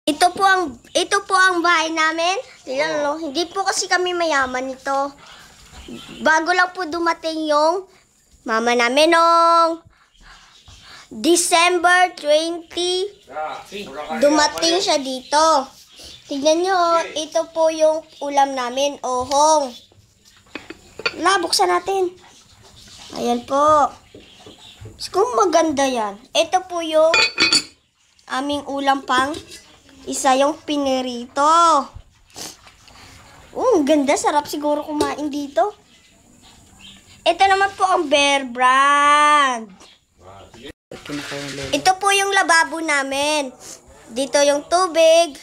Ito po ang bahay namin. Hindi po kasi kami mayaman ito. Bago lang po dumating yung mama namin nung December 20. Dumating siya dito. Tignan nyo, ito po yung ulam namin, ohong. Buksan natin. Ayan po. Kung maganda yan. Ito po yung aming ulam pang isa yung pinirito. Ganda. Sarap siguro kumain dito. Ito naman po ang Bear Brand. Ito po yung lababo namin. Dito yung tubig.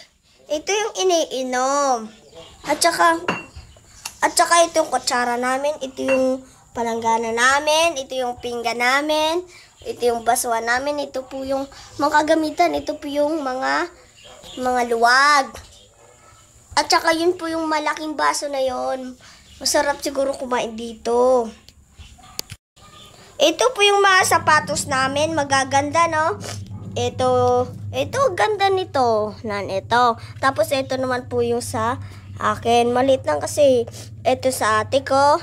Ito yung iniinom. At saka ito yung kutsara namin. Ito yung palanggana namin. Ito yung pinggan namin. Ito yung baswa namin. Ito po yung mga kagamitan. Ito po yung mga luwag. At saka yun po yung malaking baso na yon. Masarap siguro kumain dito. Ito po yung mga sapatos namin. Magaganda, no? Ito, ganda nito. Ito. Tapos ito naman po yung sa akin. Maliit lang kasi. Ito sa ate ko.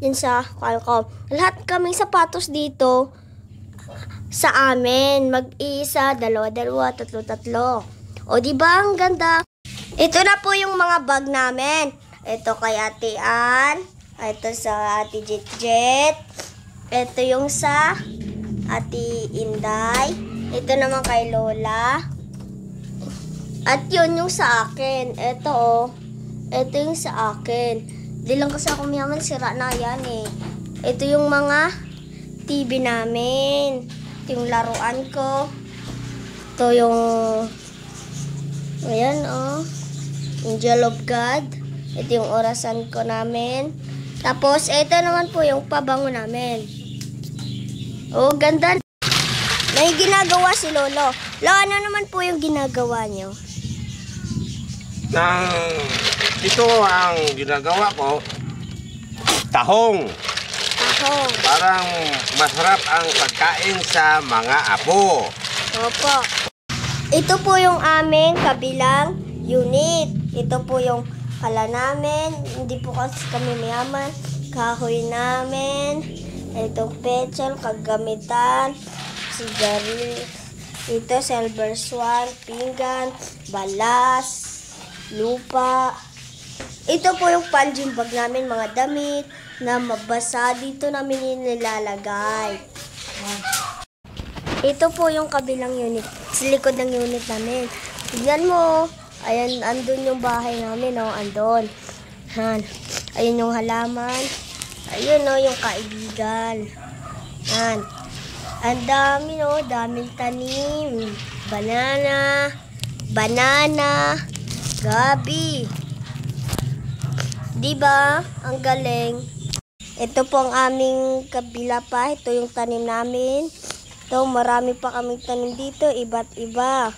Yun sa ko. Lahat kaming sapatos dito sa amin. Mag-isa, dalawa, tatlo. O, diba? Ang ganda. Ito na po yung mga bag namin. Ito kay Ate Ann. Ito sa Ate Jet. Ito yung sa Ate Inday. Ito naman kay Lola. At yun yung sa akin. Ito yung sa akin. Di lang kasi ako mayaman, sira na yan eh. Ito yung mga TV namin. Ito yung laruan ko. Ito yung ayan, Angel of God. Ito yung orasan ko namin. Tapos, ito naman po yung pabango namin. Ganda. May ginagawa si Lolo. Lolo, ano naman po yung ginagawa nyo? Ito ang ginagawa ko, tahong. Parang masarap ang pagkain sa mga apo. Opo. Ito po yung aming kabilang unit. Ito po yung pala namin. Hindi po kasi kami mayaman. Kahoy namin. Ito petrol, kagamitan, sigarilyo. Ito silver swan, pinggan, balas, lupa. Ito po yung punching bag namin, mga damit na mabasa. Dito namin nilalagay. Ito po yung kabilang unit. Sa likod ng unit namin. Tignan mo. Ayan, andun yung bahay namin, andun. Ayun yung halaman. Ayun, yung kaibigan. Ang dami, daming tanim. Banana, gabi. Diba? Ang galing. Ito po ang aming kabila pa. Ito yung tanim namin. Ito, marami pa kaming tanim dito. Iba't iba.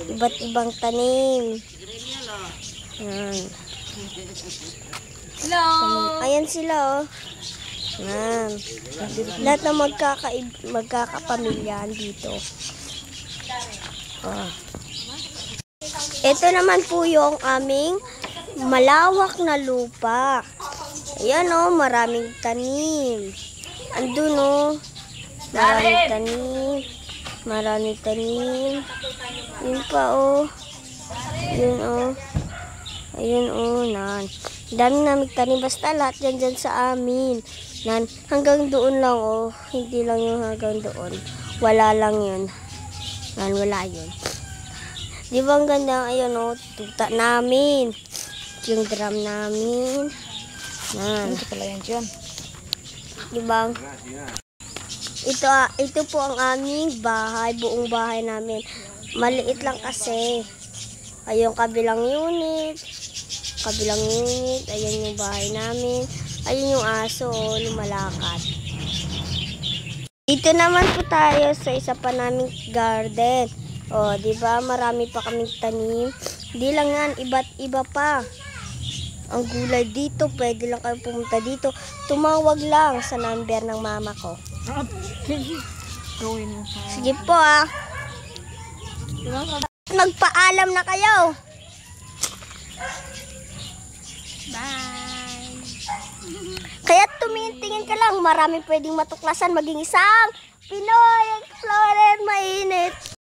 Iba't ibang tanim. Hello! Ayan sila, Lahat na magkakapamilyahan dito. Ito naman po yung aming malawak na lupa. Ayan, maraming tanim. Andun, maraming tanim. Yun pa, Yun, Ayun, dami namin tanim. Basta lahat dyan sa amin. Hanggang doon lang, Hindi lang yung hanggang doon. Wala lang yun. Wala yun. Di ba ang ganda? Ayun, tuta namin. Yung drum namin. Ito pala yan dyan. Di ba? Ito po ang aming bahay. Buong bahay namin. Maliit lang kasi. Ayun, kabilang unit. Ayan yung bahay namin. Ayun yung aso, lumalakad. Dito naman po tayo sa isa pa naming garden. Di ba? Marami pa kaming tanim. Di lang yan, iba't iba pa. Ang gulay dito, pwede lang kayo pumunta dito. Tumawag lang sa number ng mama ko. Sige po, Magpaalam na kayo. Bye. Kaya tumingin ka lang, maraming pwedeng matuklasan maging isang Pinoy Explorer mainit.